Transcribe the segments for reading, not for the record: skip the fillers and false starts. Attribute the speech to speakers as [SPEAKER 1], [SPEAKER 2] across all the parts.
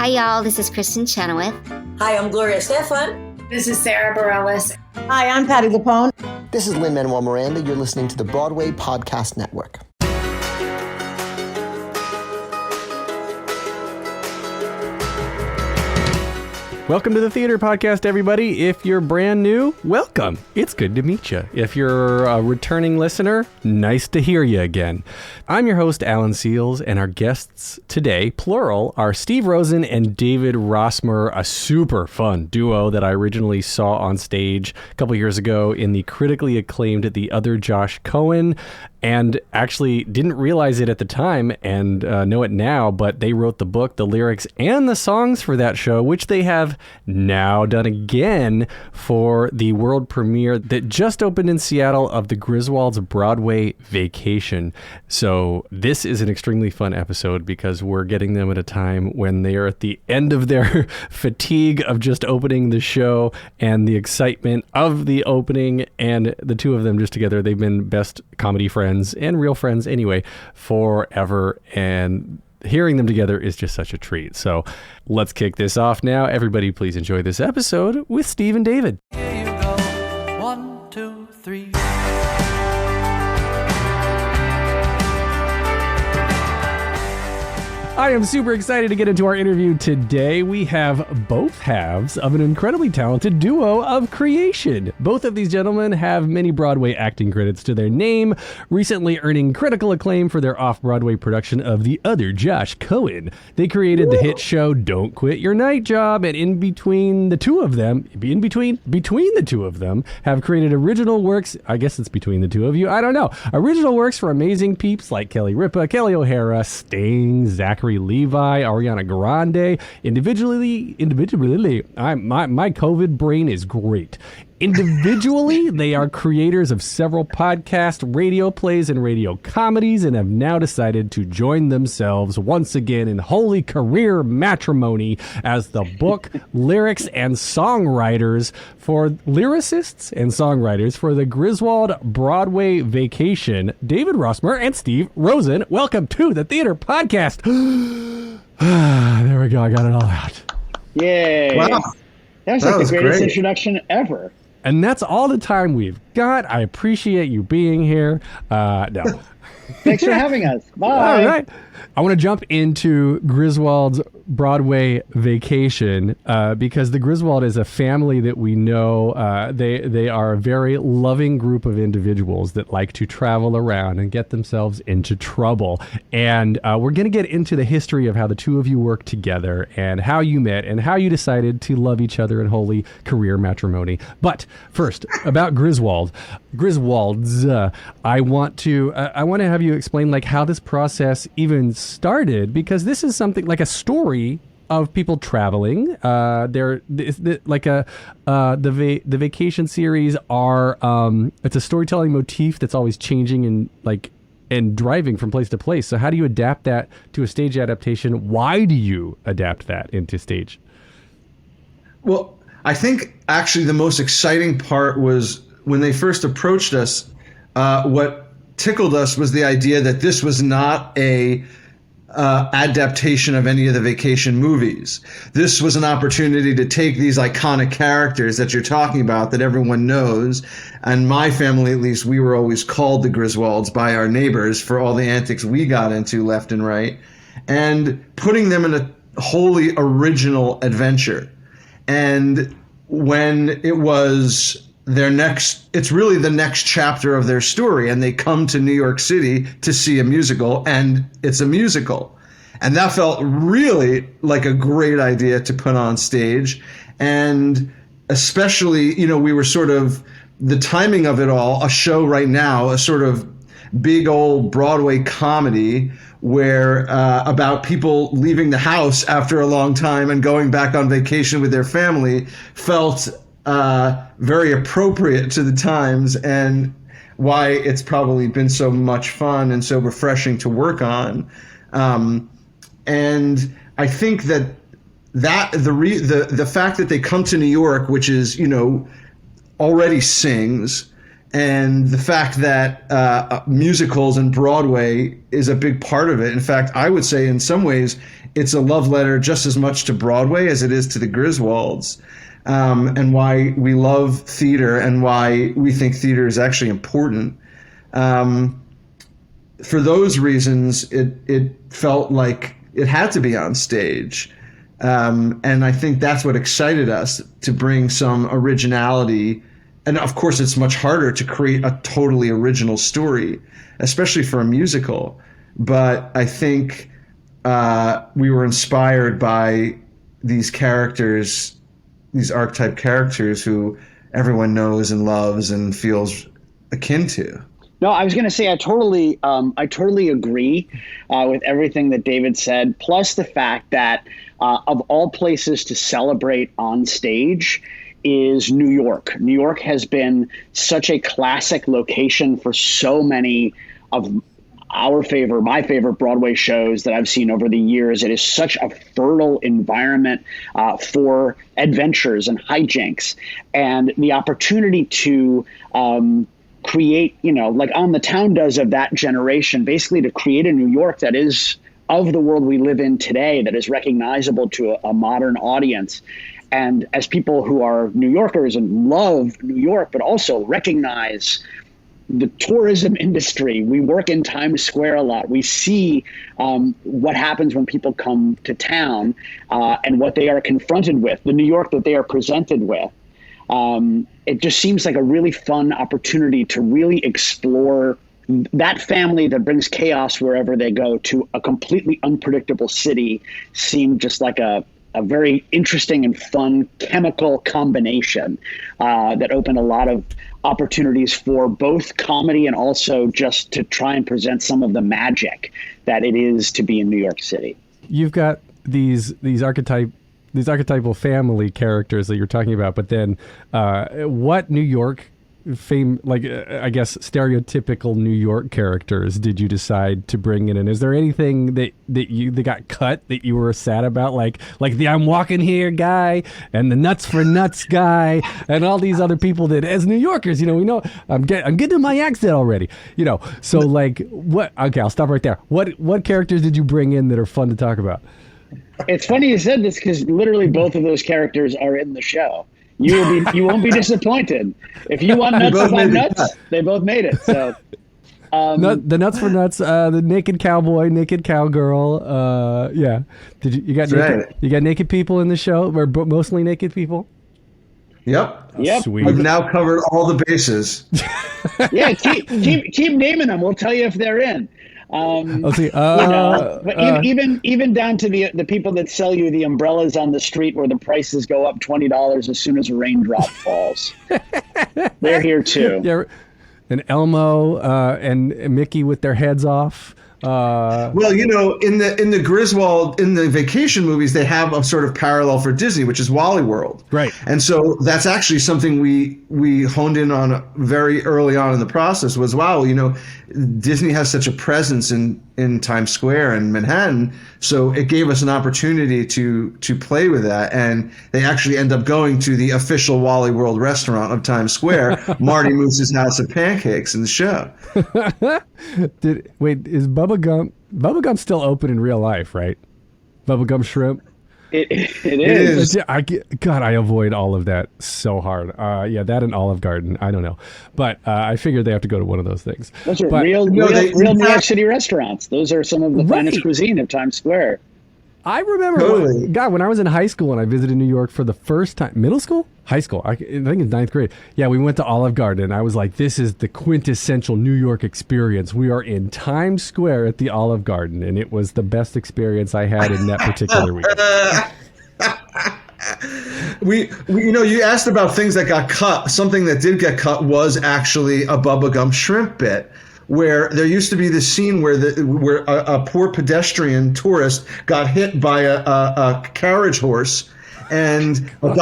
[SPEAKER 1] Hi, y'all. This is Kristen Chenoweth.
[SPEAKER 2] Hi, I'm Gloria Stefan.
[SPEAKER 3] This is Sarah Bareilles.
[SPEAKER 4] Hi, I'm Patti LuPone.
[SPEAKER 5] This is Lin-Manuel Miranda. You're listening to the Broadway Podcast Network.
[SPEAKER 6] Welcome to the Theater Podcast, everybody. If you're brand new, welcome. It's good to meet you. If you're a returning listener, nice to hear you again. I'm your host, Alan Seals, and our guests today, plural, are Steve Rosen and David Rossmer, a super fun duo that I originally saw on stage a couple years ago in the critically acclaimed The Other Josh Cohen, and actually didn't realize it at the time and know it now, but they wrote the book, the lyrics, and the songs for that show, which they have now done again for the world premiere that just opened in Seattle of the Griswolds Broadway Vacation. So this is an extremely fun episode because we're getting them at a time when they are at the end of their fatigue of just opening the show and the excitement of the opening, and the two of them just together, they've been best comedy friends and real friends anyway forever, and hearing them together is just such a treat. So let's kick this off now. Everybody please enjoy this episode with Steve and David.
[SPEAKER 7] Here you go. 1, 2, 3.
[SPEAKER 6] I am super excited to get into our interview today. We have both halves of an incredibly talented duo of creation. Both of these gentlemen have many Broadway acting credits to their name, recently earning critical acclaim for their off-Broadway production of The Other Josh Cohen. They created the hit show Don't Quit Your Night Job, and between the two of them, have created original works. I guess it's between the two of you. I don't know. Original works for amazing peeps like Kelly Ripa, Kelly O'Hara, Sting, Zachary Levi, Ariana Grande. Individually, my COVID brain is great. Individually, they are creators of several podcasts, radio plays, and radio comedies, and have now decided to join themselves once again in holy career matrimony as the book, lyrics, and songwriters for lyricists and songwriters for the Griswolds Broadway Vacation. David Rossmer and Steve Rosen, welcome to the Theater Podcast. There we go. I got it all out.
[SPEAKER 8] Yay.
[SPEAKER 4] Wow.
[SPEAKER 8] That was the greatest introduction ever.
[SPEAKER 6] And that's all the time we've got. I appreciate you being here. No.
[SPEAKER 8] Thanks for having us. Bye.
[SPEAKER 6] All right. I want to jump into Griswolds Broadway Vacation because the Griswold is a family that we know. They are a very loving group of individuals that like to travel around and get themselves into trouble. And we're going to get into the history of how the two of you work together and how you met and how you decided to love each other in holy career matrimony. But first, about Griswolds, I want to have you explain like how this process even started, because this is something like a story of people traveling. The vacation series are it's a storytelling motif that's always changing and driving from place to place. So how do you adapt that to a stage adaptation? Why do you adapt that into stage?
[SPEAKER 9] Well, I think actually the most exciting part was when they first approached us. What tickled us was the idea that this was not a adaptation of any of the vacation movies. This was an opportunity to take these iconic characters that you're talking about that everyone knows, and my family at least, we were always called the Griswolds by our neighbors for all the antics we got into left and right, and putting them in a wholly original adventure. And when it was it's really the next chapter of their story, and they come to New York City to see a musical, and it's a musical. And that felt really like a great idea to put on stage. And especially, we were sort of the timing of it all, a show right now, a sort of big old Broadway comedy where about people leaving the house after a long time and going back on vacation with their family felt very appropriate to the times, and why it's probably been so much fun and so refreshing to work on. And I think that the fact that they come to New York, which is already sings, and the fact that musicals and Broadway is a big part of it. In fact, I would say in some ways it's a love letter just as much to Broadway as it is to the Griswolds, and why we love theater and why we think theater is actually important. For those reasons, it felt like it had to be on stage. And I think that's what excited us, to bring some originality. And of course, it's much harder to create a totally original story, especially for a musical. But I think we were inspired by these characters, these archetype characters who everyone knows and loves and feels akin to.
[SPEAKER 8] No, I was going to say I totally agree with everything that David said. Plus the fact that of all places to celebrate on stage is New York. New York has been such a classic location for so many of my favorite Broadway shows that I've seen over the years. It is such a fertile environment for adventures and hijinks, and the opportunity to create, like On the Town does of that generation, basically to create a New York that is of the world we live in today, that is recognizable to a modern audience. And as people who are New Yorkers and love New York, but also recognize the tourism industry, we work in Times Square a lot. We see what happens when people come to town and what they are confronted with, the New York that they are presented with. It just seems like a really fun opportunity to really explore that family that brings chaos wherever they go to a completely unpredictable city. Seemed just like a very interesting and fun chemical combination that opened a lot of opportunities for both comedy and also just to try and present some of the magic that it is to be in New York City.
[SPEAKER 6] You've got these archetypal family characters that you're talking about, but then what New York I guess stereotypical New York characters did you decide to bring in? And is there anything that got cut that you were sad about, like the I'm walking here guy and the nuts for nuts guy and all these other people that as New Yorkers, we know I'm getting to my accent already, so like what? Okay, I'll stop right there. What characters did you bring in that are fun to talk about?
[SPEAKER 8] It's funny you said this because literally both of those characters are in the show. You won't be disappointed. If you want nuts about nuts, they both made it. So
[SPEAKER 6] the nuts for nuts, the naked cowboy, naked cowgirl. Yeah. You got naked people in the show, or mostly naked people?
[SPEAKER 9] Yep.
[SPEAKER 6] Sweet.
[SPEAKER 9] We've now covered all the bases.
[SPEAKER 8] Yeah, keep naming them. We'll tell you if they're in.
[SPEAKER 6] Let's see.
[SPEAKER 8] But even down to the people that sell you the umbrellas on the street where the prices go up $20 as soon as a raindrop falls. They're here too.
[SPEAKER 6] Yeah, and Elmo and Mickey with their heads off.
[SPEAKER 9] Well, in the Griswold, in the vacation movies, they have a sort of parallel for Disney, which is Wally World.
[SPEAKER 6] Right.
[SPEAKER 9] And so that's actually something we honed in on very early on in the process was, wow, Disney has such a presence in Times Square and Manhattan. So it gave us an opportunity to play with that. And they actually end up going to the official Wally World restaurant of Times Square, Marty Moose's House of Pancakes in the show.
[SPEAKER 6] Is Bubba Gump still open in real life, right? Bubba Gump Shrimp?
[SPEAKER 8] It is.
[SPEAKER 6] I avoid all of that so hard. That and Olive Garden. I don't know. But I figured they have to go to one of those things.
[SPEAKER 8] Those are real New York City restaurants. Those are some of the finest cuisine of Times Square.
[SPEAKER 6] I remember, when I was in high school and I visited New York for the first time, middle school? High school. I think it's ninth grade. Yeah, we went to Olive Garden. And I was like, this is the quintessential New York experience. We are in Times Square at the Olive Garden, and it was the best experience I had in that particular week.
[SPEAKER 9] You asked about things that got cut. Something that did get cut was actually a Bubba Gump Shrimp bit, where there used to be this scene where a poor pedestrian tourist got hit by a carriage horse, and a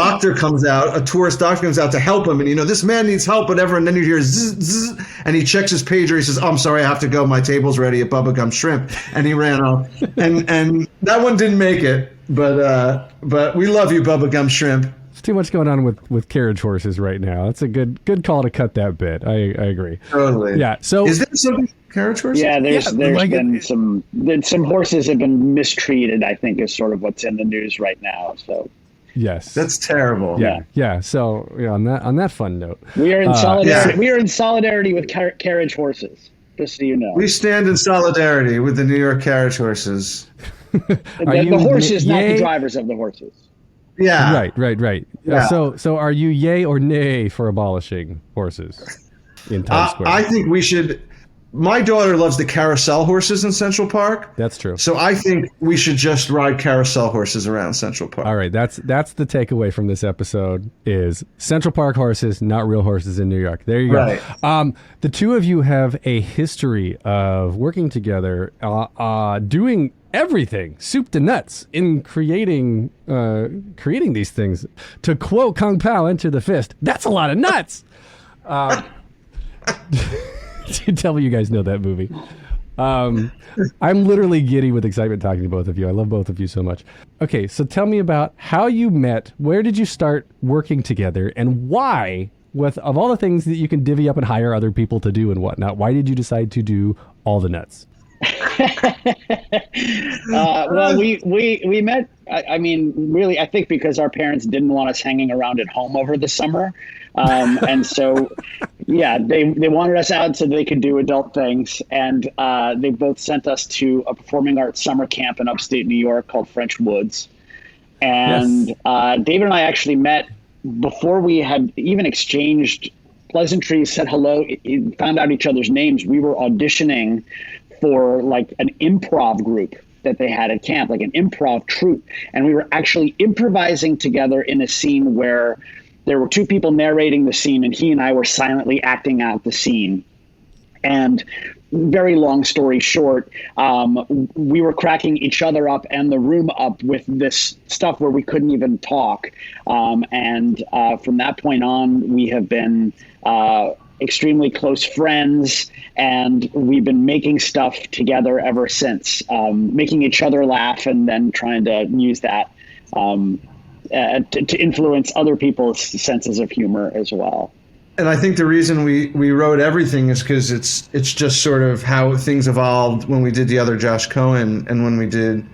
[SPEAKER 9] tourist doctor comes out to help him, and this man needs help, whatever, and then you hear zzz, zzz, and he checks his pager, he says, "Oh, I'm sorry, I have to go, my table's ready at Bubba Gump Shrimp," and he ran off. And that one didn't make it, but we love you, Bubba Gump Shrimp.
[SPEAKER 6] There's too much going on with carriage horses right now. That's a good call to cut that bit. I agree.
[SPEAKER 9] Totally.
[SPEAKER 6] Yeah. So
[SPEAKER 9] is there something carriage horses?
[SPEAKER 8] Yeah, there's
[SPEAKER 6] like
[SPEAKER 8] been some horses have been mistreated, I think, is sort of what's in the news right now. So
[SPEAKER 6] yes,
[SPEAKER 9] that's terrible.
[SPEAKER 6] Yeah. So on that fun note,
[SPEAKER 8] we are in solidarity.
[SPEAKER 9] Yeah.
[SPEAKER 8] We are in solidarity with carriage horses. Just so you know,
[SPEAKER 9] We stand in solidarity with the New York carriage horses.
[SPEAKER 8] the horses, not the drivers of the horses.
[SPEAKER 9] Yeah.
[SPEAKER 6] Right.
[SPEAKER 9] Yeah.
[SPEAKER 6] So are you yay or nay for abolishing horses in Times Square?
[SPEAKER 9] I think we should. My daughter loves the carousel horses in Central Park.
[SPEAKER 6] That's true.
[SPEAKER 9] So I think we should just ride carousel horses around Central Park.
[SPEAKER 6] All right, that's the takeaway from this episode is Central Park horses, not real horses in New York. There you go.
[SPEAKER 9] Right.
[SPEAKER 6] The two of you have a history of working together, doing everything, soup to nuts, in creating these things. To quote Kung Pao, Enter the Fist, that's a lot of nuts. Tell me you guys know that movie. I'm literally giddy with excitement talking to both of you. I love both of you so much. Okay, so tell me about how you met. Where did you start working together, and why? Of all the things that you can divvy up and hire other people to do and whatnot, why did you decide to do all the nuts?
[SPEAKER 8] Well, we met. I mean, really, I think because our parents didn't want us hanging around at home over the summer, and so, yeah, they wanted us out so they could do adult things, and they both sent us to a performing arts summer camp in upstate New York called French Woods, and David and I actually met before we had even exchanged pleasantries, said hello, found out each other's names. We were auditioning for like an improv group that they had at camp, like an improv troupe. And we were actually improvising together in a scene where there were two people narrating the scene and he and I were silently acting out the scene. And very long story short, we were cracking each other up and the room up with this stuff where we couldn't even talk. And from that point on, we have been extremely close friends, and we've been making stuff together ever since, making each other laugh and then trying to use that to influence other people's senses of humor as well.
[SPEAKER 9] And I think the reason we wrote everything is because it's just sort of how things evolved when we did the other Josh Cohen and when we did,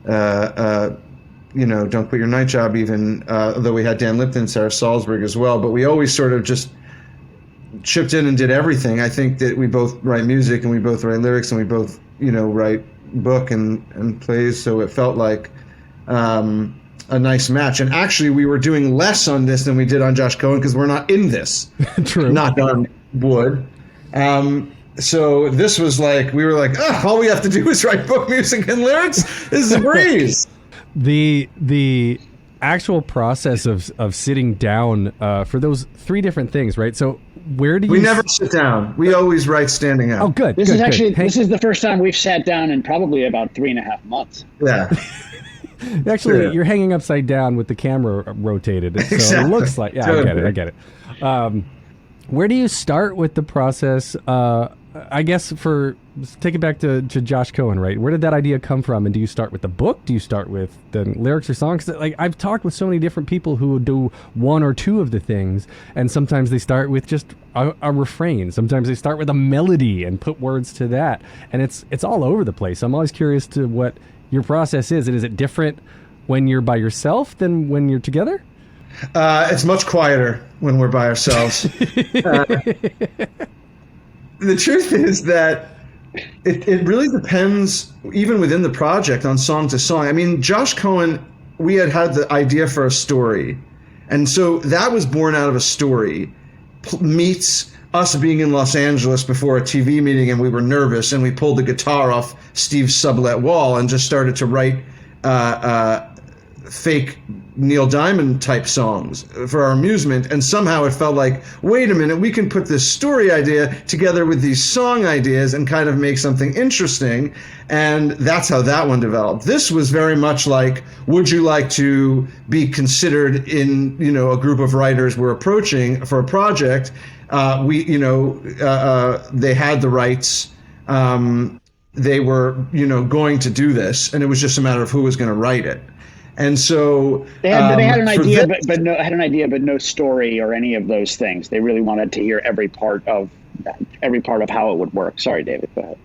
[SPEAKER 9] Don't Quit Your Night Job even, though we had Dan Lipton and Sarah Salzberg as well. But we always sort of just chipped in and did everything. I think that we both write music and we both write lyrics and we both, write book and plays. So it felt like a nice match. And actually, we were doing less on this than we did on Josh Cohen because we're not in this.
[SPEAKER 6] True.
[SPEAKER 9] Knock on wood. So this was like, we were like, all we have to do is write book music and lyrics. This is a breeze.
[SPEAKER 6] The actual process of sitting down for those three different things, right? So where do you...
[SPEAKER 9] We never sit down. We always write standing out.
[SPEAKER 6] Oh, good.
[SPEAKER 8] This
[SPEAKER 6] good,
[SPEAKER 8] is actually,
[SPEAKER 6] good.
[SPEAKER 8] this is the first time we've sat down in probably about 3.5 months.
[SPEAKER 9] Yeah.
[SPEAKER 6] Actually,
[SPEAKER 9] Yeah.
[SPEAKER 6] you're hanging upside down with the camera rotated. So
[SPEAKER 9] Exactly.
[SPEAKER 6] It looks like... Yeah,
[SPEAKER 9] Totally.
[SPEAKER 6] I get it. Where do you start with the process? I guess take it back to Josh Cohen, right? Where did that idea come from? And do you start with the book? Do you start with the lyrics or songs? Like, I've talked with so many different people who do one or two of the things, and sometimes they start with just a refrain. Sometimes they start with a melody and put words to that, and it's all over the place. I'm always curious to what your process is. And is it different when you're by yourself than when you're together?
[SPEAKER 9] It's much quieter when we're by ourselves. The truth is that it really depends, even within the project, on song to song. I mean, Josh Cohen, we had the idea for a story. And so that was born out of a story, meets us being in Los Angeles before a TV meeting, and we were nervous, and we pulled the guitar off Steve's sublet wall and just started to write fake Neil Diamond type songs for our amusement. And somehow it felt like, wait a minute, we can put this story idea together with these song ideas and kind of make something interesting. And that's how that one developed. This was very much like, would you like to be considered in, a group of writers we're approaching for a project? They had the rights. They were, going to do this, and it was just a matter of who was going to write it. And so
[SPEAKER 8] they had an
[SPEAKER 9] for
[SPEAKER 8] idea,
[SPEAKER 9] this-
[SPEAKER 8] but no story or any of those things. They really wanted to hear every part of how it would work. Sorry, David. Go ahead.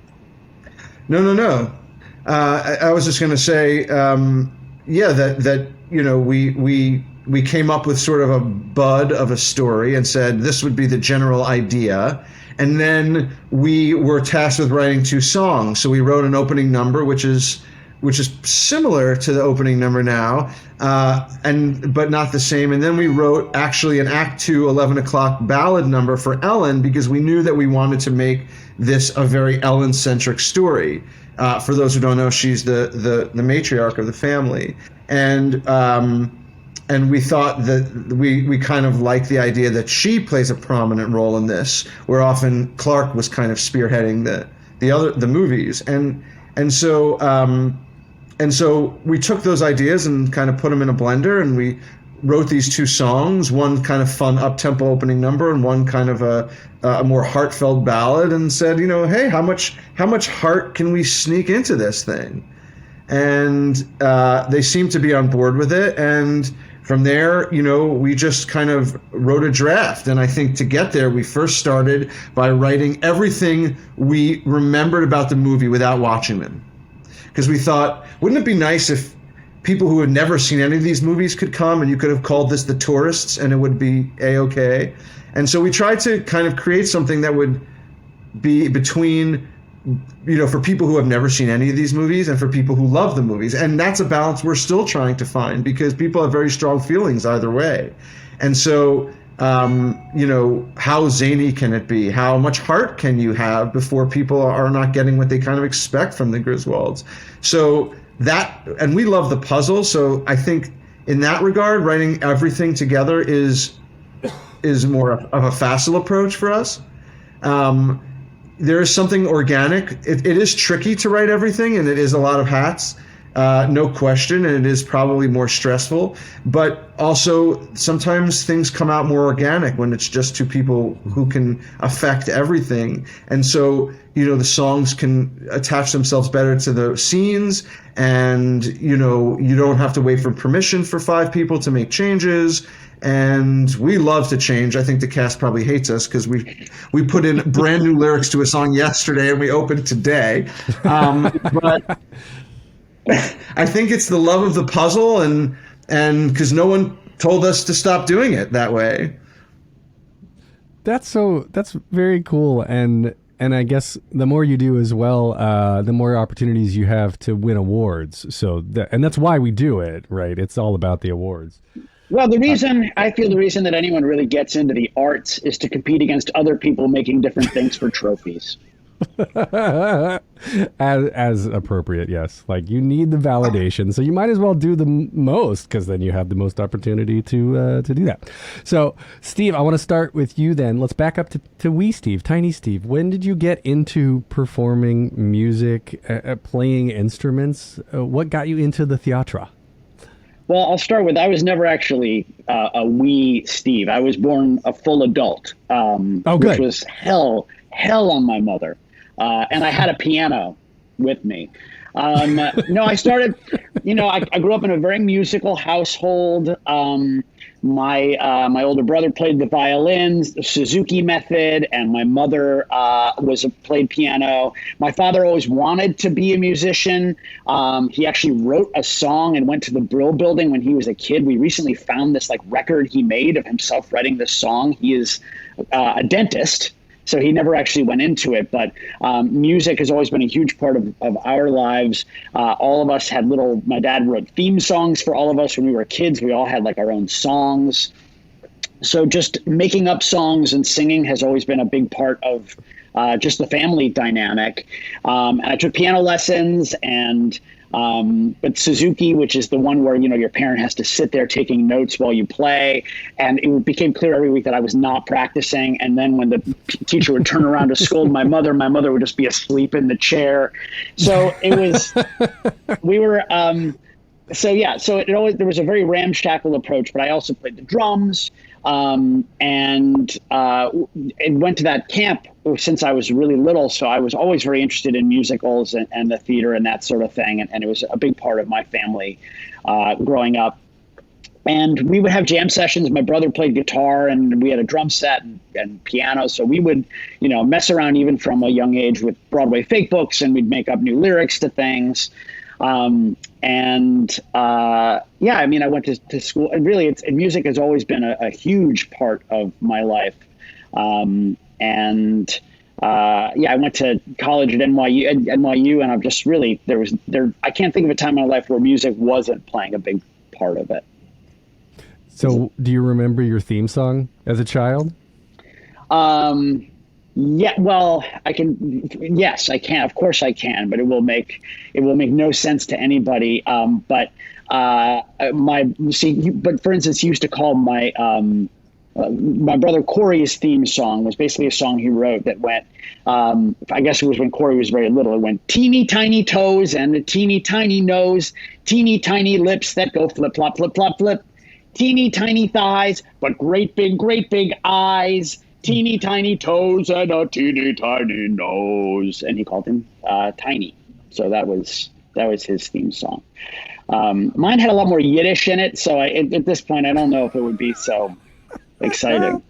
[SPEAKER 9] No. I was just going to say, that we came up with sort of a bud of a story and said this would be the general idea, and then we were tasked with writing 2 songs. So we wrote an opening number, which is similar to the opening number now, but not the same. And then we wrote actually an Act 2 11 o'clock ballad number for Ellen, because we knew that we wanted to make this a very Ellen-centric story. For those who don't know, she's the matriarch of the family, and we thought that we kind of like the idea that she plays a prominent role in this, where often Clark was kind of spearheading the movies, and so we took those ideas and kind of put them in a blender, and we wrote these 2 songs, one kind of fun up-tempo opening number and one kind of a more heartfelt ballad, and said, hey, how much heart can we sneak into this thing? And they seemed to be on board with it, and from there, we just kind of wrote a draft. And I think to get there, we first started by writing everything we remembered about the movie without watching them. Because we thought, wouldn't it be nice if people who had never seen any of these movies could come, and you could have called this The Tourists and it would be A-okay. And so we tried to kind of create something that would be between, for people who have never seen any of these movies and for people who love the movies. And that's a balance we're still trying to find, because people have very strong feelings either way. And so, how zany can it be? How much heart can you have before people are not getting what they kind of expect from the Griswolds? So and we love the puzzle. So I think in that regard, writing everything together is more of a facile approach for us. There is something organic. It is tricky to write everything, and it is a lot of hats, no question, and it is probably more stressful. But also, sometimes things come out more organic when it's just 2 people who can affect everything. And so, the songs can attach themselves better to the scenes, and, you don't have to wait for permission for 5 people to make changes. And we love to change. I think the cast probably hates us because we put in brand new lyrics to a song yesterday and we opened today. But I think it's the love of the puzzle, and because no one told us to stop doing it that way.
[SPEAKER 6] That's very cool. And I guess the more you do as well, the more opportunities you have to win awards. So and that's why we do it, right? It's all about the awards.
[SPEAKER 8] Well, the reason that anyone really gets into the arts is to compete against other people making different things for trophies.
[SPEAKER 6] as appropriate, yes. Like, you need the validation, so you might as well do the most, because then you have the most opportunity to do that. So, Steve, I want to start with you then. Let's back up to wee Steve, tiny Steve. When did you get into performing music, playing instruments? What got you into the theatre?
[SPEAKER 8] Well, I'll start with, I was never actually a wee Steve. I was born a full adult, which was hell on my mother. And I had a piano with me. No, I started, I grew up in a very musical household. My older brother played the violins, the Suzuki method, and my mother played piano. My father always wanted to be a musician. He actually wrote a song and went to the Brill Building when he was a kid. We recently found this record he made of himself writing this song. He is a dentist, so he never actually went into it, but music has always been a huge part of our lives. All of us had my dad wrote theme songs for all of us when we were kids. We all had our own songs. So just making up songs and singing has always been a big part of just the family dynamic. And I took piano lessons but Suzuki, which is the one where, your parent has to sit there taking notes while you play. And it became clear every week that I was not practicing. And then when the teacher would turn around to scold my mother would just be asleep in the chair. So it was, so there was a very ramshackle approach, but I also played the drums, and went to that camp since I was really little. So I was always very interested in musicals and the theater and that sort of thing. And it was a big part of my family growing up. And we would have jam sessions. My brother played guitar, and we had a drum set and piano. So we would, mess around even from a young age with Broadway fake books, and we'd make up new lyrics to things. I went to school, and really music has always been a huge part of my life. I went to college at NYU, and I've just really, I can't think of a time in my life where music wasn't playing a big part of it.
[SPEAKER 6] So do you remember your theme song as a child?
[SPEAKER 8] Yeah, well, I can. Yes, I can. Of course, I can. But it will make no sense to anybody. But for instance, he used to call my brother Corey's theme song was basically a song he wrote that went. I guess it was when Corey was very little. It went teeny tiny toes and a teeny tiny nose, teeny tiny lips that go flip flop flip flop flip, teeny tiny thighs but great big eyes. Teeny tiny toes and a teeny tiny nose, and he called him Tiny. So that was his theme song. Mine had a lot more Yiddish in it, so at this point I don't know if it would be so exciting.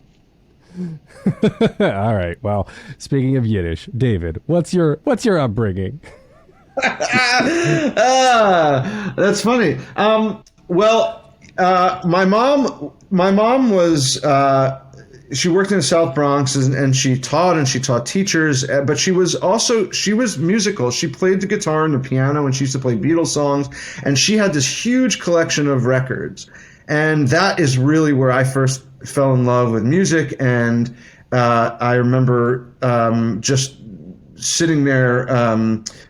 [SPEAKER 6] All right. Well, speaking of Yiddish, David, what's your upbringing?
[SPEAKER 9] That's funny. My mom was. She worked in the South Bronx, and she taught teachers, but she was musical. She played the guitar and the piano, and she used to play Beatles songs, and she had this huge collection of records. And that is really where I first fell in love with music. And I remember just sitting there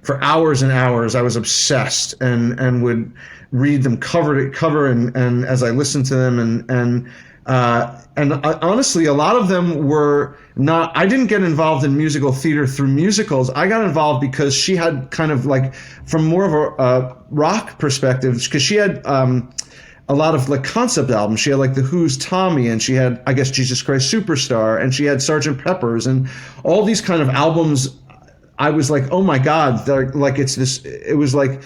[SPEAKER 9] for hours and hours. I was obsessed and would read them cover to cover, and as I listened to them, and honestly, a lot of them were not. I didn't get involved in musical theater through musicals. I got involved because she had kind of like, from more of a rock perspective, because she had a lot of like concept albums. She had like The Who's Tommy, and she had, I guess, Jesus Christ Superstar, and she had Sgt. Pepper's, and all these kind of albums. I was like, oh my God, they're like, it's this. It was like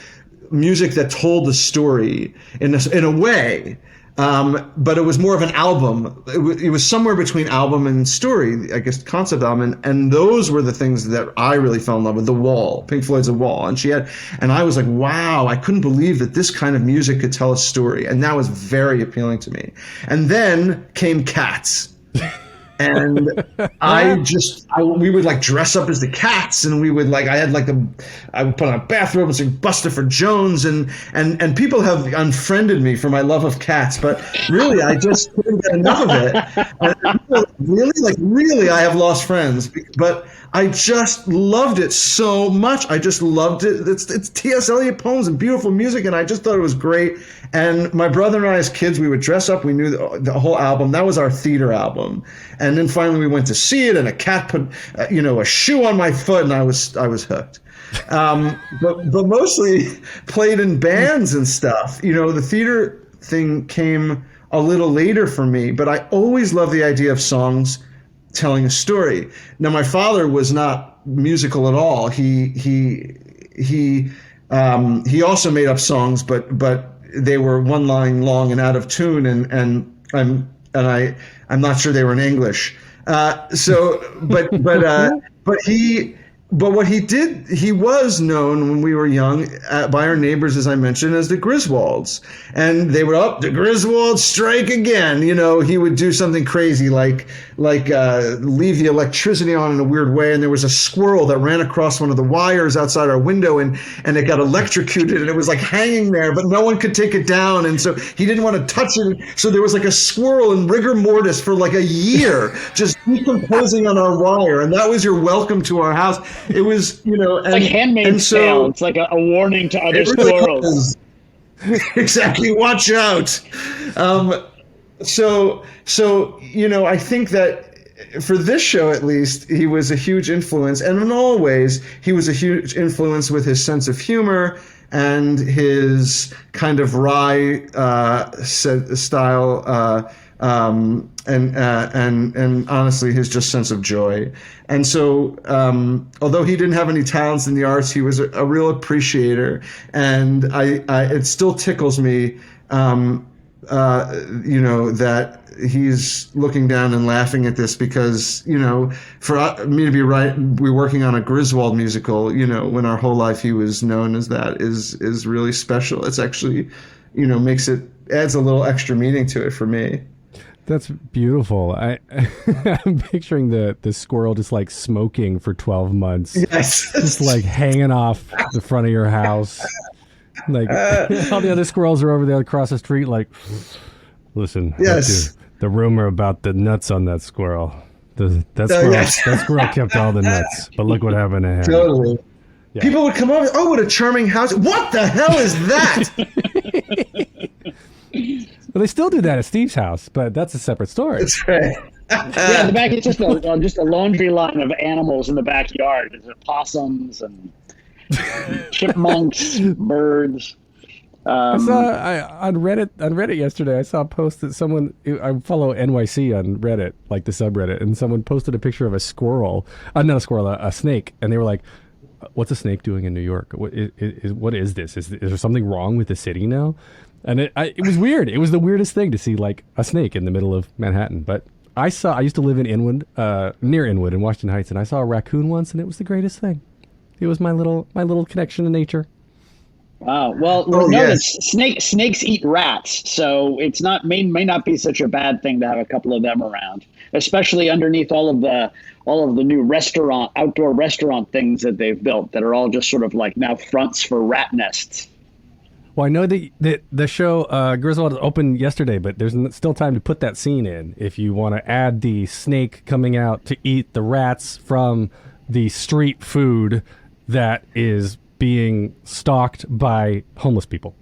[SPEAKER 9] music that told the story in a way. But it was more of an album. It was somewhere between album and story, I guess, concept album. And those were the things that I really fell in love with. The Wall, Pink Floyd's The Wall. And I was like, wow, I couldn't believe that this kind of music could tell a story. And that was very appealing to me. And then came Cats. And we would like dress up as the Cats, and we would like, I would put on a bathrobe and sing Buster for Jones, and people have unfriended me for my love of Cats, but really I just couldn't get enough of it. And really, I have lost friends, but I just loved it so much. I just loved it. It's T.S. Eliot poems and beautiful music, and I just thought it was great. And my brother and I, as kids, we would dress up. We knew the whole album. That was our theater album. And then finally we went to see it, and a cat put, a shoe on my foot, and I was hooked. But mostly played in bands and stuff. The theater thing came a little later for me, but I always loved the idea of songs telling a story. Now, my father was not musical at all. He also made up songs, but they were one line long and out of tune, and I'm not sure they were in English. But what he did, he was known when we were young by our neighbors, as I mentioned, as the Griswolds. And they would, the Griswolds strike again. He would do something crazy like leave the electricity on in a weird way. And there was a squirrel that ran across one of the wires outside our window, and it got electrocuted, and it was like hanging there, but no one could take it down. And so he didn't want to touch it. So there was like a squirrel in rigor mortis for like a year, just decomposing on our wire. And that was your welcome to our house. It was,
[SPEAKER 8] like Handmaid's Tale. It's like a warning to other squirrels.
[SPEAKER 9] Exactly. Watch out. So I think that for this show, at least, he was a huge influence. And in all ways, he was a huge influence with his sense of humor, and his kind of wry style, and honestly, his just sense of joy. And so, although he didn't have any talents in the arts, he was a real appreciator, and it still tickles me, that he's looking down and laughing at this because, for me to be we're working on a Griswold musical, when our whole life he was known as that is really special. It's actually, adds a little extra meaning to it for me.
[SPEAKER 6] That's beautiful. I'm picturing the squirrel just like smoking for 12 months.
[SPEAKER 9] Yes.
[SPEAKER 6] Just like hanging off the front of your house. Like all the other squirrels are over there across the street like, listen,
[SPEAKER 9] yes.
[SPEAKER 6] The rumor about the nuts on that squirrel. That squirrel kept all the nuts, but look what happened to him.
[SPEAKER 9] Totally.
[SPEAKER 6] Yeah.
[SPEAKER 9] People would come over, oh, what a charming house. What the hell is that?
[SPEAKER 6] Well, they still do that at Steve's house, but that's a separate story.
[SPEAKER 9] That's right.
[SPEAKER 8] Yeah, in the back, it's just a laundry line of animals in the backyard. There's possums and chipmunks, birds.
[SPEAKER 6] I saw on Reddit yesterday. I saw a post that someone, I follow NYC on Reddit, like the subreddit, and someone posted a picture of a squirrel, not a squirrel, a snake, and they were like, "What's a snake doing in New York? What is this? Is there something wrong with the city now?" And it was weird. It was the weirdest thing to see like a snake in the middle of Manhattan. But I used to live in Inwood, near Inwood in Washington Heights, and I saw a raccoon once, and it was the greatest thing. It was my little connection to nature.
[SPEAKER 8] Wow. Well, snakes eat rats, so it's may not be such a bad thing to have a couple of them around, especially underneath all of the new outdoor restaurant things that they've built that are all just sort of like now fronts for rat nests.
[SPEAKER 6] Well, I know that the show Griswold opened yesterday, but there's still time to put that scene in if you want to add the snake coming out to eat the rats from the street food that is being stalked by homeless people.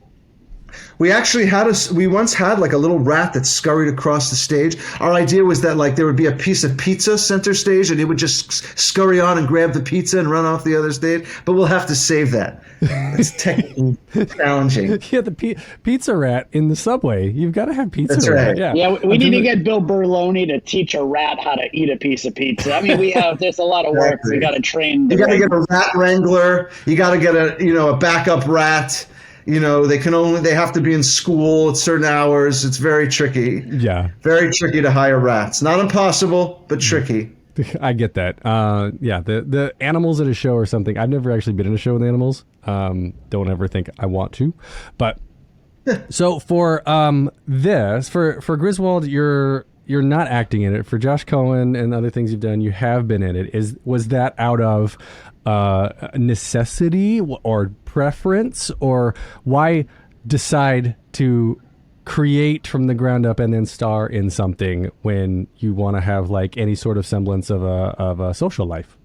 [SPEAKER 9] We actually we once had like a little rat that scurried across the stage. Our idea was that like there would be a piece of pizza center stage and it would just scurry on and grab the pizza and run off the other stage. But we'll have to save that. It's technically challenging.
[SPEAKER 6] Yeah, the pizza rat in the subway. You've got to have pizza.
[SPEAKER 9] That's
[SPEAKER 6] rat.
[SPEAKER 9] right.
[SPEAKER 8] Yeah, we need to get Bill Berloni to teach a rat how to eat a piece of pizza. I mean, there's a lot of work.
[SPEAKER 9] Exactly.
[SPEAKER 8] We got to train.
[SPEAKER 9] You got to get a rat wrangler. You got to get a backup rat. They have to be in school at certain hours. It's very tricky.
[SPEAKER 6] Yeah.
[SPEAKER 9] Very tricky to hire rats. Not impossible, but tricky.
[SPEAKER 6] I get that. The animals at a show or something. I've never actually been in a show with animals. Don't ever think I want to. But so for for Griswold, you're not acting in it. For Josh Cohen and other things you've done, you have been in it. Was that out of necessity or preference, or why decide to create from the ground up and then star in something when you want to have like any sort of semblance of a social life?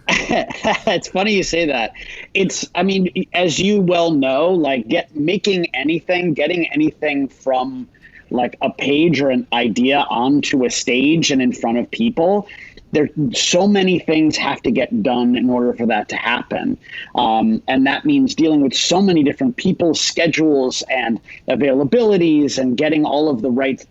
[SPEAKER 8] It's funny you say that. As you well know, like getting anything from like a page or an idea onto a stage and in front of people, there so many things have to get done in order for that to happen. And that means dealing with so many different people's schedules and availabilities and getting all of the rights,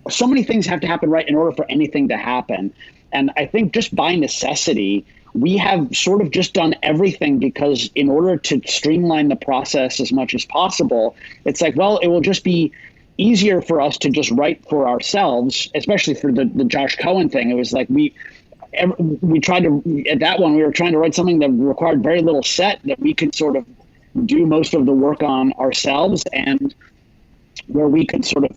[SPEAKER 8] so many things have to happen right in order for anything to happen. And I think just by necessity, we have sort of just done everything because in order to streamline the process as much as possible, it's like, well, it will just be easier for us to just write for ourselves, especially for the Josh Cohen thing. It was like we tried to, at that one, we were trying to write something that required very little set that we could sort of do most of the work on ourselves, and where we could sort of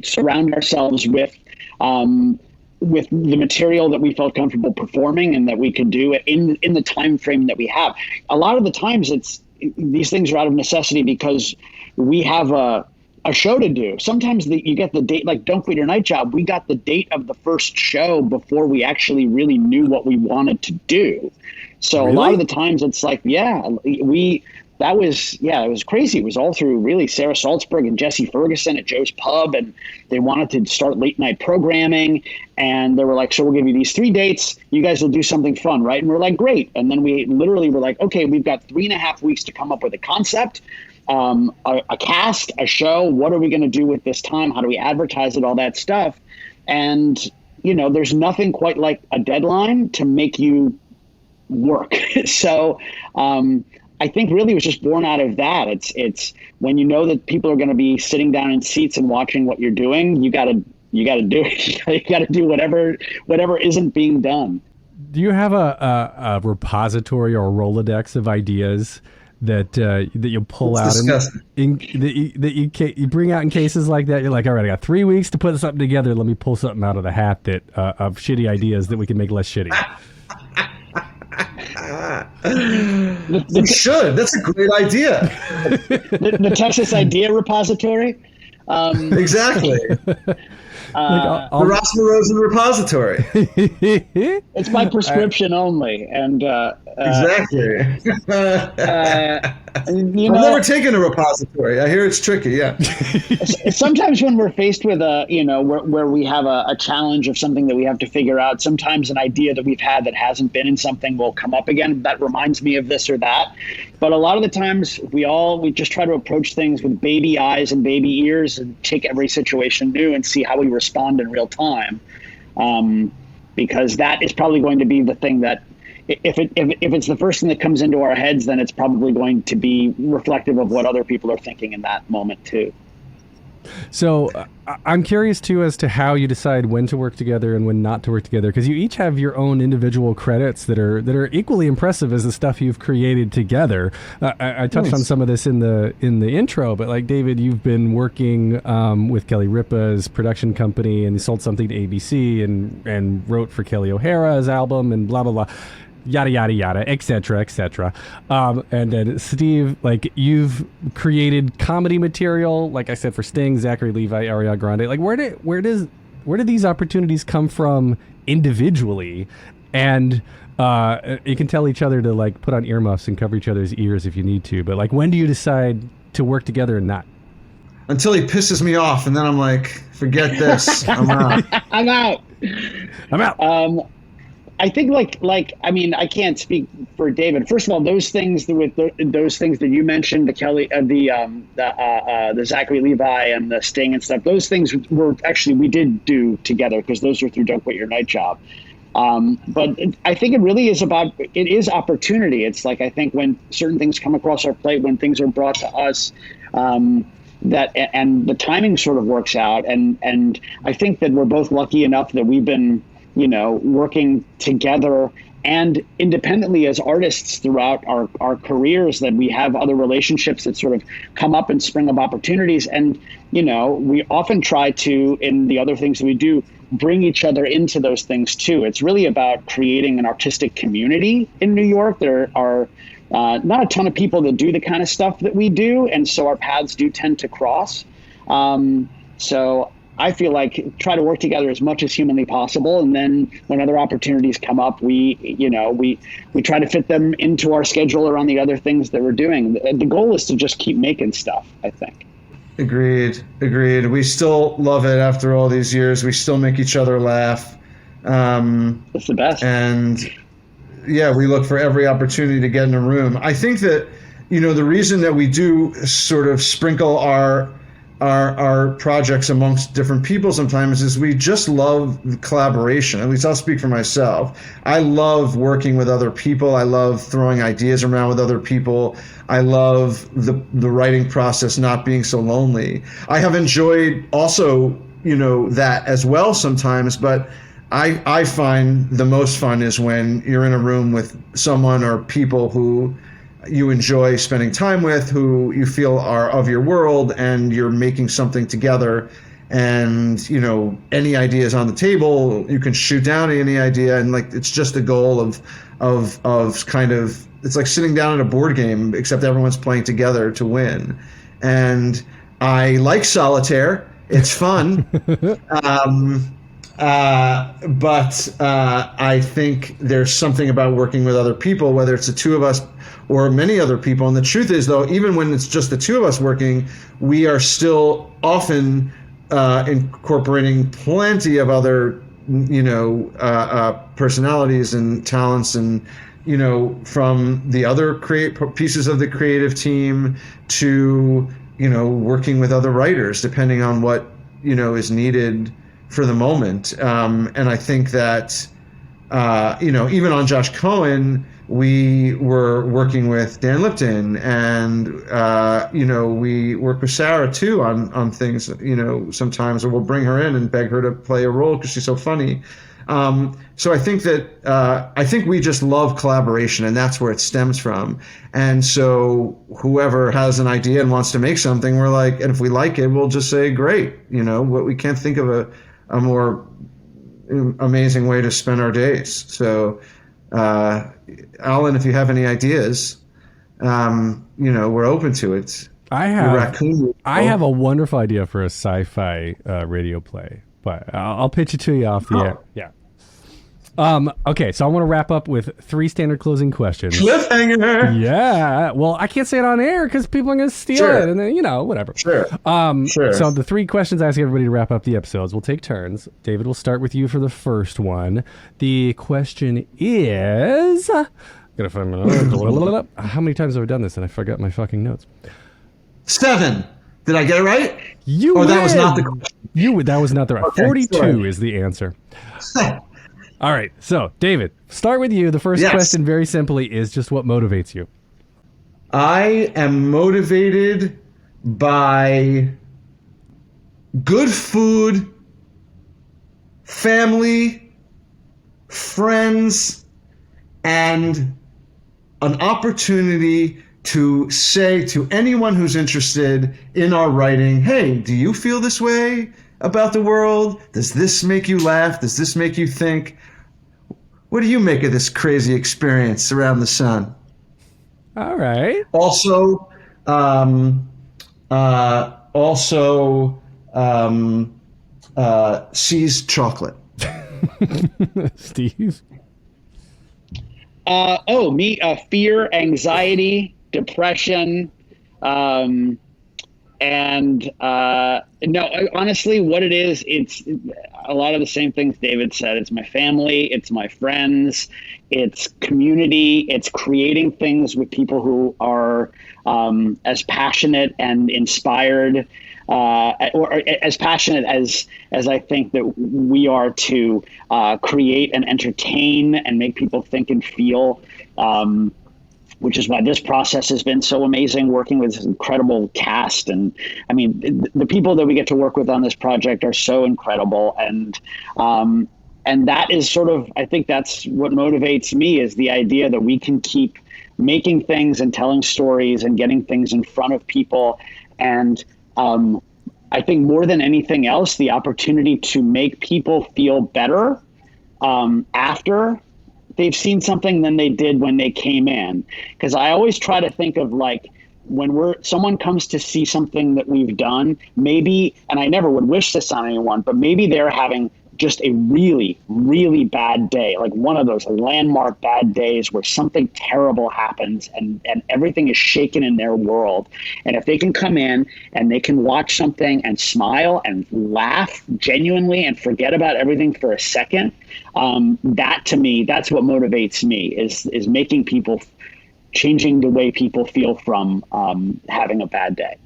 [SPEAKER 8] surround ourselves with the material that we felt comfortable performing and that we could do it in the time frame that we have. A lot of the times these things are out of necessity because we have a show to do. Sometimes you get the date, like Don't Quit Your Night Job. We got the date of the first show before we actually really knew what we wanted to do. So really? A lot of the times it's like, yeah, that was, it was crazy. It was all through really Sarah Salzberg and Jesse Ferguson at Joe's Pub. And they wanted to start late night programming. And they were like, so we'll give you these 3 dates. You guys will do something fun, right? And we're like, great. And then we literally were like, okay, we've got 3.5 weeks to come up with a concept, a cast, a show. What are we going to do with this time? How do we advertise it? All that stuff. And, there's nothing quite like a deadline to make you work. So, I think really it was just born out of that. It's when you know that people are going to be sitting down in seats and watching what you're doing, you got to do it. You got to do whatever isn't being done.
[SPEAKER 6] Do you have a repository or a Rolodex of ideas that you pull out that you bring out in cases like that? You're like, all right, I got 3 weeks to put something together. Let me pull something out of the hat that of shitty ideas that we can make less shitty.
[SPEAKER 9] You should. That's a great idea.
[SPEAKER 8] The Texas Idea Repository.
[SPEAKER 9] Exactly. The Rossmer Rosen repository.
[SPEAKER 8] It's by prescription only, and
[SPEAKER 9] exactly. I've never taken a repository. I hear it's tricky. Yeah.
[SPEAKER 8] Sometimes when we're faced with where we have a challenge of something that we have to figure out, sometimes an idea that we've had that hasn't been in something will come up again. That reminds me of this or that. But a lot of the times we just try to approach things with baby eyes and baby ears and take every situation new and see how we respond in real time. Because that is probably going to be the thing that if it's the first thing that comes into our heads, then it's probably going to be reflective of what other people are thinking in that moment too.
[SPEAKER 6] So I'm curious too as to how you decide when to work together and when not to work together, because you each have your own individual credits that are equally impressive as the stuff you've created together. I touched on some of this in the intro, but like David, you've been working with Kelly Ripa's production company and sold something to ABC and wrote for Kelly O'Hara's album and blah blah blah. Yada, yada, yada, et cetera, et cetera. And then Steve, like you've created comedy material, like I said, for Sting, Zachary Levi, Ariana Grande. Like where did these opportunities come from individually? And you can tell each other to like put on earmuffs and cover each other's ears if you need to. But like, when do you decide to work together and not?
[SPEAKER 9] Until he pisses me off. And then I'm like, forget this. I'm out.
[SPEAKER 8] I'm out. I think I mean, I can't speak for David. First of all, those things that you mentioned, the Kelly, the Zachary Levi and the Sting and stuff, those things we did do together because those were through Don't Quit Your Night Job. But I think it really is it is opportunity. It's like, I think when certain things come across our plate, when things are brought to us, and the timing sort of works out. And I think that we're both lucky enough that we've been, working together and independently as artists throughout our careers, that we have other relationships that sort of come up and spring up opportunities. And, we often try to, in the other things that we do, bring each other into those things too. It's really about creating an artistic community in New York. There are not a ton of people that do the kind of stuff that we do. And so our paths do tend to cross. So I feel like try to work together as much as humanly possible. And then when other opportunities come up, we try to fit them into our schedule around the other things that we're doing. The goal is to just keep making stuff, I think.
[SPEAKER 9] Agreed. We still love it after all these years. We still make each other laugh.
[SPEAKER 8] It's the best.
[SPEAKER 9] And yeah, we look for every opportunity to get in a room. I think that, the reason that we do sort of sprinkle our projects amongst different people sometimes is we just love collaboration. At least I'll speak for myself. I love working with other people. I love throwing ideas around with other people. I love the writing process not being so lonely. I have enjoyed also, that as well sometimes, but I find the most fun is when you're in a room with someone or people who you enjoy spending time with, who you feel are of your world, and you're making something together. And, any idea is on the table, you can shoot down any idea. And like, it's just a goal of kind of, it's like sitting down at a board game, except everyone's playing together to win. And I like solitaire. It's fun. I think there's something about working with other people, whether it's the two of us or many other people. And the truth is, though, even when it's just the two of us working, we are still often incorporating plenty of other, personalities and talents, and from the other pieces of the creative team to working with other writers, depending on what is needed for the moment. And I think that even on Josh Cohen, we were working with Dan Lipton, and we work with Sarah too on things. Sometimes, or we'll bring her in and beg her to play a role because she's so funny. So I think that I think we just love collaboration, and that's where it stems from. And so whoever has an idea and wants to make something, we're like, and if we like it, we'll just say, great. What we can't think of a more amazing way to spend our days. So, Alan, if you have any ideas, we're open to it.
[SPEAKER 6] I have a wonderful idea for a sci-fi radio play, but I'll pitch it to you off the air. Yeah. Okay, so I want to wrap up with 3 standard closing questions.
[SPEAKER 9] Cliffhanger.
[SPEAKER 6] Yeah. Well, I can't say it on air because people are going to steal it, and then whatever.
[SPEAKER 9] Sure.
[SPEAKER 6] So the 3 questions I ask everybody to wrap up the episodes. We'll take turns. David, we'll start with you for the first one. The question is, gonna find how many times have I done this and I forgot my fucking notes?
[SPEAKER 9] 7. Did I get it right?
[SPEAKER 6] You
[SPEAKER 9] win. That was not the
[SPEAKER 6] question. That was not the right.
[SPEAKER 9] Okay,
[SPEAKER 6] 42
[SPEAKER 9] sorry.
[SPEAKER 6] Is the answer. All right. So, David, start with you. The first question, very simply, is just what motivates you?
[SPEAKER 9] I am motivated by good food, family, friends, and an opportunity to say to anyone who's interested in our writing, hey, do you feel this way about the world? Does this make you laugh? Does this make you think? What do you make of this crazy experience around the sun?
[SPEAKER 6] All right.
[SPEAKER 9] Also, seized chocolate.
[SPEAKER 6] Steve?
[SPEAKER 8] Me, fear, anxiety, depression, honestly, what it is, it's a lot of the same things David said. It's my family, it's my friends, it's community, it's creating things with people who are as passionate and inspired, or as passionate as I think that we are to create and entertain and make people think and feel. Which is why this process has been so amazing, working with this incredible cast. And I mean, the people that we get to work with on this project are so incredible. And that is sort of, I think that's what motivates me, is the idea that we can keep making things and telling stories and getting things in front of people. And I think more than anything else, the opportunity to make people feel better after they've seen something than they did when they came in. Because I always try to think of, like, when someone comes to see something that we've done, maybe, and I never would wish this on anyone, but maybe they're having just a really, really bad day, like one of those landmark bad days where something terrible happens and everything is shaken in their world. And if they can come in and they can watch something and smile and laugh genuinely and forget about everything for a second, that to me, that's what motivates me, is making people, changing the way people feel from having a bad day.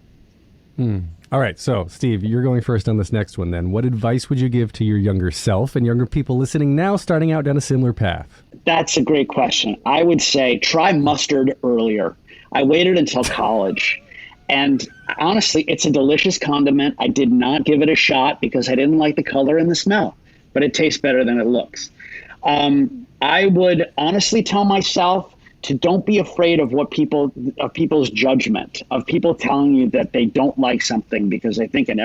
[SPEAKER 6] All right, so Steve, you're going first on this next one then. What advice would you give to your younger self and younger people listening now, starting out down a similar path?
[SPEAKER 8] That's a great question. I would say try mustard earlier. I waited until college. And honestly, it's a delicious condiment. I did not give it a shot because I didn't like the color and the smell, but it tastes better than it looks. I would honestly tell myself to don't be afraid of people's judgment, of people telling you that they don't like something, because I think and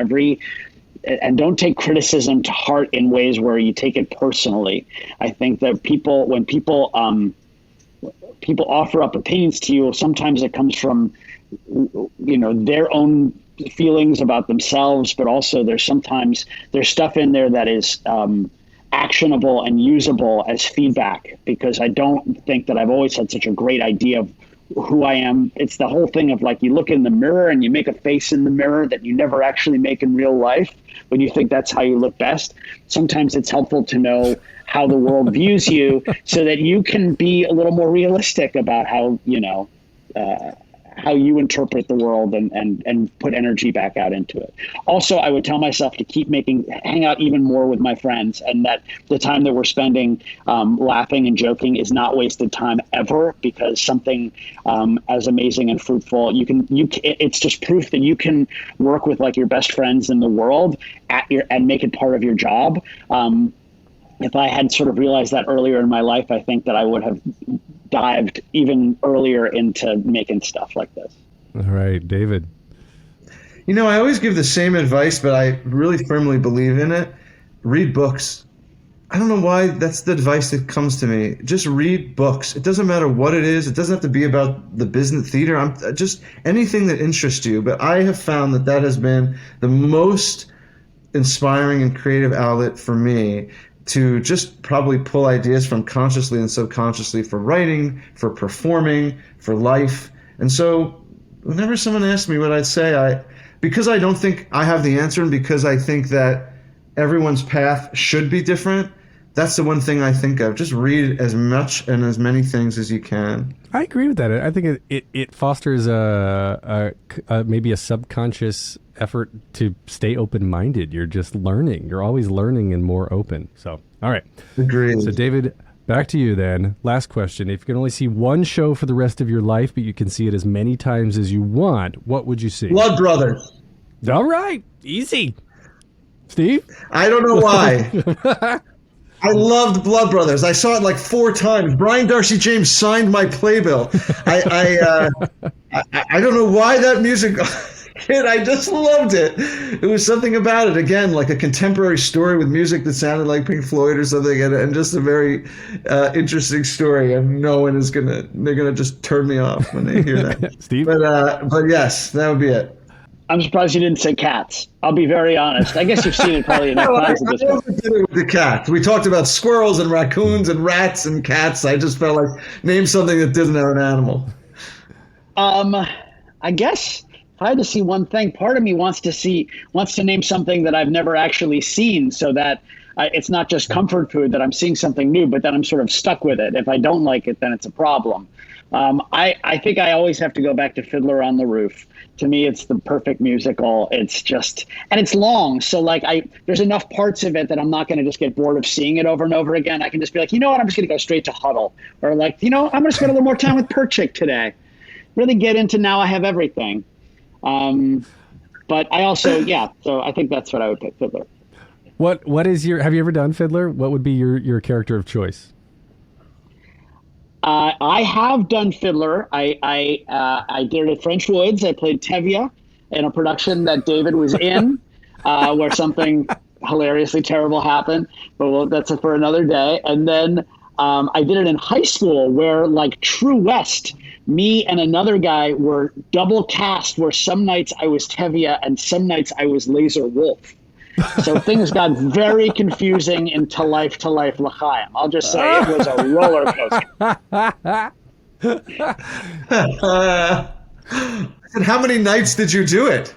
[SPEAKER 8] don't take criticism to heart in ways where you take it personally. I think that when people offer up opinions to you, sometimes it comes from, their own feelings about themselves, but also there's stuff in there that is actionable and usable as feedback, because I don't think that I've always had such a great idea of who I am. It's the whole thing of like, you look in the mirror and you make a face in the mirror that you never actually make in real life, but you think that's how you look best. Sometimes it's helpful to know how the world views you so that you can be a little more realistic about how, how you interpret the world and put energy back out into it. Also, I would tell myself to hang out even more with my friends, and that the time that we're spending laughing and joking is not wasted time ever, because something as amazing and fruitful, it's just proof that you can work with like your best friends in the world and make it part of your job. If I had sort of realized that earlier in my life, I think that I would have dived even earlier into making stuff like this.
[SPEAKER 6] All right, David.
[SPEAKER 9] I always give the same advice, but I really firmly believe in it. Read books. I don't know why that's the advice that comes to me. Just read books. It doesn't matter what it is. It doesn't have to be about the business theater. I'm just anything that interests you. But I have found that has been the most inspiring and creative outlet for me, to just probably pull ideas from consciously and subconsciously for writing, for performing, for life. And so whenever someone asks me what I'd say, because I don't think I have the answer, and because I think that everyone's path should be different, that's the one thing I think of. Just read as much and as many things as you can.
[SPEAKER 6] I agree with that. I think it fosters maybe a subconscious effort to stay open-minded. You're just learning. You're always learning and more open. So, all right.
[SPEAKER 9] Agreed.
[SPEAKER 6] So, David, back to you then. Last question. If you can only see one show for the rest of your life, but you can see it as many times as you want, what would you see?
[SPEAKER 9] Blood Brothers.
[SPEAKER 6] All right. Easy. Steve?
[SPEAKER 9] I don't know why. I loved Blood Brothers. I saw it like 4 times. Brian Darcy James signed my playbill. I don't know why that music hit. I just loved it. It was something about it. Again, like a contemporary story with music that sounded like Pink Floyd or something, and just a very interesting story. And they're gonna just turn me off when they hear that.
[SPEAKER 6] Steve?
[SPEAKER 9] But yes, that would be it.
[SPEAKER 8] I'm surprised you didn't say Cats. I'll be very honest. I guess you've seen it probably enough times at this point.
[SPEAKER 9] I did it with the cats. We talked about squirrels and raccoons and rats and cats. I just felt like name something that didn't have an animal.
[SPEAKER 8] I guess if I had to see one thing, part of me wants to name something that I've never actually seen, so that it's not just comfort food, that I'm seeing something new, but then I'm sort of stuck with it. If I don't like it, then it's a problem. I think I always have to go back to Fiddler on the Roof. To me, it's the perfect musical. It's just, and it's long. So like there's enough parts of it that I'm not going to just get bored of seeing it over and over again. I can just be like, I'm just going to go straight to Huddle, or like, I'm going to spend a little more time with Perchik today. Really get into Now I Have Everything. But I also, so I think that's what I would pick, Fiddler.
[SPEAKER 6] What is have you ever done Fiddler? What would be your character of choice?
[SPEAKER 8] I have done Fiddler. I did it at French Woods. I played Tevye in a production that David was in, where something hilariously terrible happened. But that's for another day. And then I did it in high school, where like True West, me and another guy were double cast, where some nights I was Tevye and some nights I was Laser Wolf. So things got very confusing into Life L'Chaim. I'll just say it was a roller coaster.
[SPEAKER 9] And how many nights did you do it?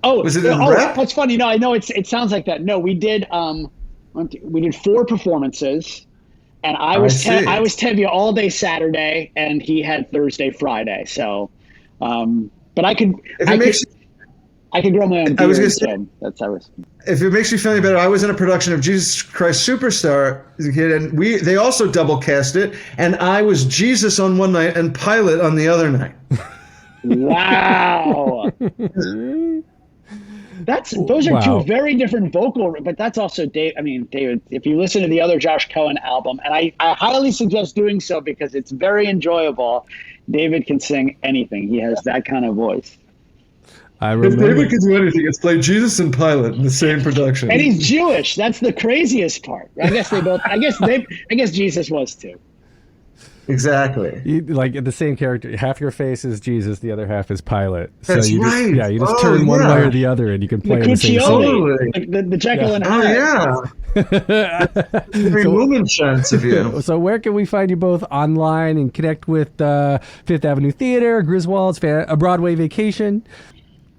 [SPEAKER 9] Was it in rep?
[SPEAKER 8] That's funny. I know it sounds like that. No, we did 4 performances, and I was Tevye all day Saturday, and he had Thursday, Friday. So, but I could grow my own beard.
[SPEAKER 9] I was going to say,
[SPEAKER 8] so that's how it was.
[SPEAKER 9] If it makes you feel any better, I was in a production of Jesus Christ Superstar as a kid, and they also double cast it, and I was Jesus on one night and Pilate on the other night.
[SPEAKER 8] Wow. Those are two very different vocal, but that's also David, if you listen to the other Josh Cohen album, and I highly suggest doing so because it's very enjoyable, David can sing anything. He has that kind of voice.
[SPEAKER 9] If David can do anything, it's play Jesus and Pilate in the same production.
[SPEAKER 8] And he's Jewish. That's the craziest part. I guess Jesus was too.
[SPEAKER 9] Exactly.
[SPEAKER 6] Like the same character, half your face is Jesus, the other half is Pilate.
[SPEAKER 9] That's
[SPEAKER 6] you
[SPEAKER 9] right.
[SPEAKER 6] Just, you just turn one way or the other, and you can play in the same scene.
[SPEAKER 8] Totally. The Jekyll and Hyde.
[SPEAKER 9] Very moving sense of you.
[SPEAKER 6] So where can we find you both online and connect with Fifth Avenue Theater, Griswolds, Broadway Vacation?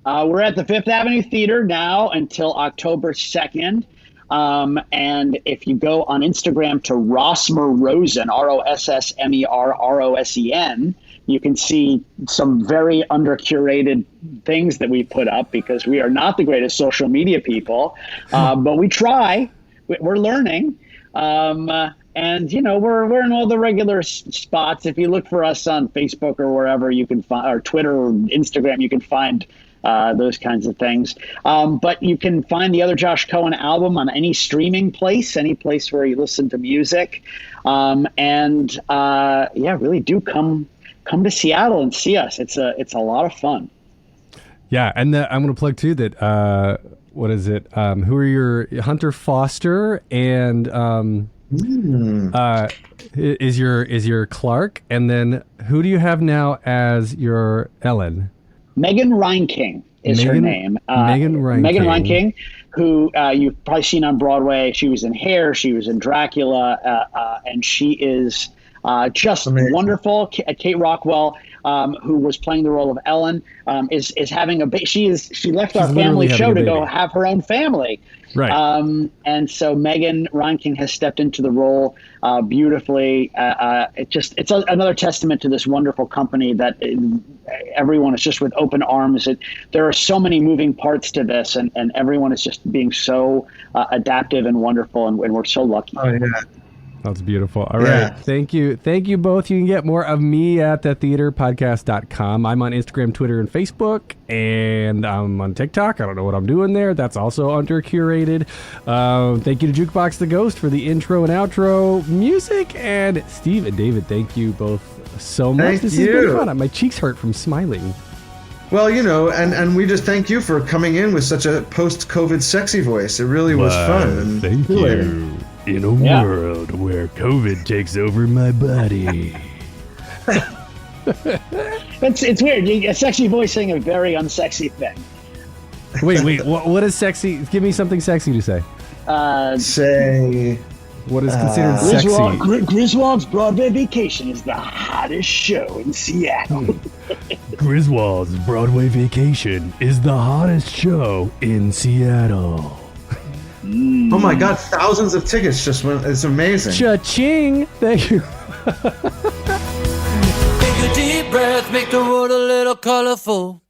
[SPEAKER 8] We're at the Fifth Avenue Theater now until October 2nd. And if you go on Instagram to Rossmer Rosen, Rossmerrosen, you can see some very under-curated things that we put up because we are not the greatest social media people, but we try. We're learning. And, you know, we're in all the regular spots. If you look for us on Facebook or wherever you can find, or Twitter or Instagram, you can find those kinds of things. But you can find the other Josh Cohen album on any streaming place, any place where you listen to music. Really do come to Seattle and see us. It's a lot of fun.
[SPEAKER 6] Yeah, and I'm going to plug too that what is it? Who are your Hunter Foster and is your Clark, and then who do you have now as your Ellen?
[SPEAKER 8] Megan Reinking is her name.
[SPEAKER 6] Megan Reinking.
[SPEAKER 8] Megan Reinking, who you've probably seen on Broadway. She was in Hair, she was in Dracula, and she is just wonderful. Kate Rockwell, who was playing the role of Ellen, is having a she left our family show to go have her own family.
[SPEAKER 6] Right.
[SPEAKER 8] And so Megan Reinking has stepped into the role beautifully. It's another testament to this wonderful company that everyone is just with open arms. There are so many moving parts to this, and everyone is just being so adaptive and wonderful, and we're so lucky.
[SPEAKER 9] Oh, yeah.
[SPEAKER 6] That's beautiful. All right. Thank you. Thank you both. You can get more of me at thetheaterpodcast.com. I'm on Instagram, Twitter, and Facebook, and I'm on TikTok. I don't know what I'm doing there. That's also under curated. Thank you to Jukebox the Ghost for the intro and outro music. And Steve and David, thank you both so much. This has been fun. My cheeks hurt from smiling.
[SPEAKER 9] Well, you know, and we just thank you for coming in with such a post-COVID sexy voice. It really was fun. And
[SPEAKER 6] thank you. In a world where COVID takes over my body.
[SPEAKER 8] It's weird. A sexy voice saying a very unsexy thing.
[SPEAKER 6] Wait. What is sexy? Give me something sexy to say.
[SPEAKER 9] Say.
[SPEAKER 6] What is considered sexy?
[SPEAKER 8] Griswolds Broadway Vacation is the hottest show in Seattle.
[SPEAKER 6] Griswolds Broadway Vacation is the hottest show in Seattle.
[SPEAKER 9] Oh my God, thousands of tickets just went. It's amazing.
[SPEAKER 6] Cha-ching. Thank you.
[SPEAKER 7] Take a deep breath, make the world a little colorful.